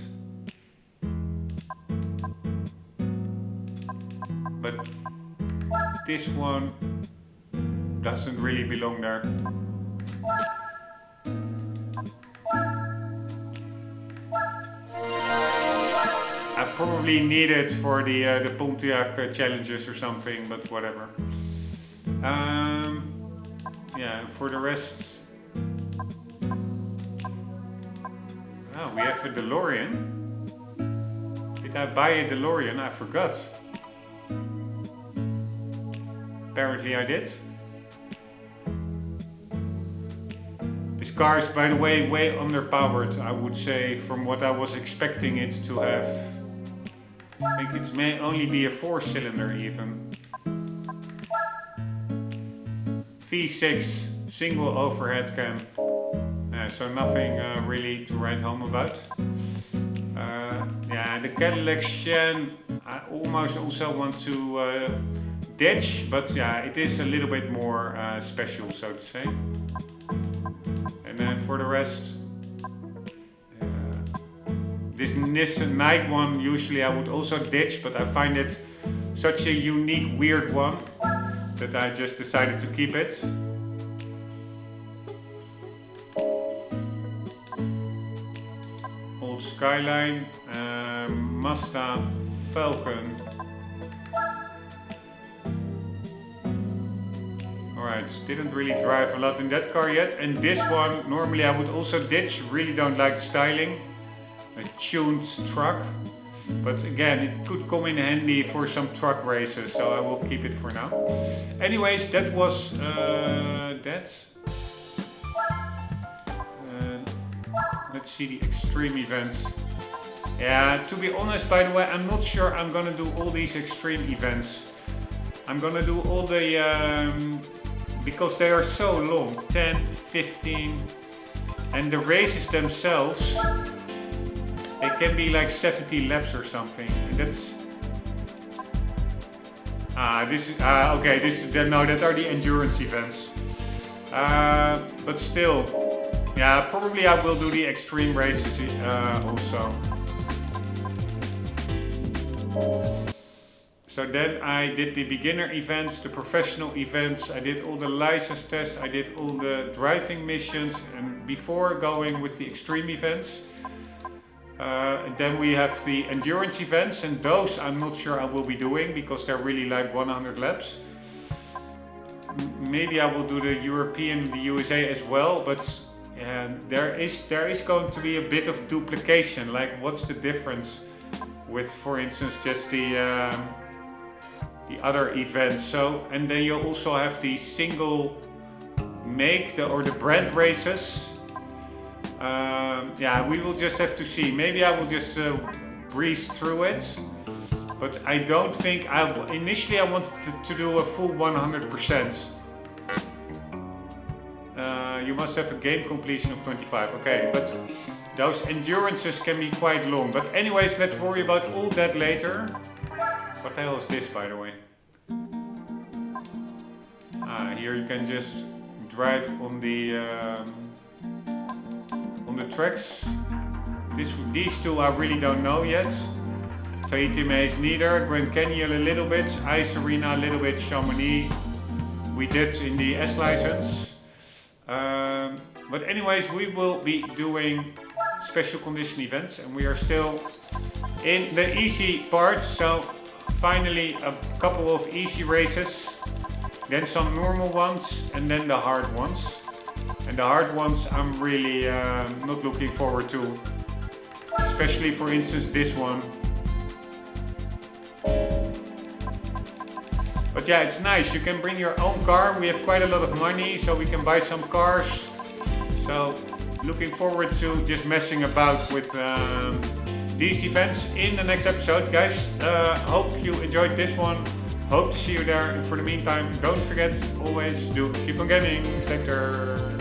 But this one doesn't really belong there. I probably need it for the Pontiac challenges or something, but whatever. Yeah, for the rest... Oh, we have a DeLorean. Did I buy a DeLorean? I forgot. Apparently I did. This car is, by the way, way underpowered, I would say, from what I was expecting it to have. I think it may only be a 4-cylinder even. V6, single overhead cam. So nothing really to write home about. Yeah, the Cadillac Shen, I almost also want to ditch, but yeah, it is a little bit more special, so to say. And then for the rest, this Nissan Nike one, usually I would also ditch, but I find it such a unique, weird one that I just decided to keep it. Old Skyline, Mazda Falcon. Alright, didn't really drive a lot in that car yet. And this one, normally I would also ditch, really don't like the styling. A tuned truck. But again, it could come in handy for some truck races, so I will keep it for now. Anyways, that was that. Let's see the extreme events. Yeah, to be honest, by the way, I'm not sure I'm gonna do all these extreme events. I'm gonna do all the, because they are so long, 10, 15, and the races themselves, they can be like 70 laps or something, and that's... okay, no, that are the endurance events. But still, yeah, probably I will do the extreme races also. So then I did the beginner events, the professional events, I did all the license tests, I did all the driving missions, and before going with the extreme events, and then we have the endurance events, and those I'm not sure I will be doing because they're really like 100 laps. Maybe I will do the European, the USA as well, but there is going to be a bit of duplication. Like, what's the difference with, for instance, just the other events? So, and then you also have the single make or the brand races. Yeah, we will just have to see. Maybe I will just breeze through it, but I don't think I will. Initially, I wanted to do a full 100%. You must have a game completion of 25. Okay, but those endurances can be quite long. But anyways, let's worry about all that later. What the hell is this, by the way? Here you can just drive on the tracks. These two I really don't know yet. Tahiti Maze neither. Grand Canyon a little bit. Ice Arena a little bit. Chamonix we did in the S license. But anyways, we will be doing special condition events, and we are still in the easy part. So finally a couple of easy races, then some normal ones, and then the hard ones. And the hard ones I'm really not looking forward to, especially for instance this one. But yeah, it's nice, you can bring your own car. We have quite a lot of money, so we can buy some cars. So looking forward to just messing about with these events in the next episode, guys. Hope you enjoyed this one. Hope to see you there, and for the meantime, don't forget, always do keep on gaming. Later.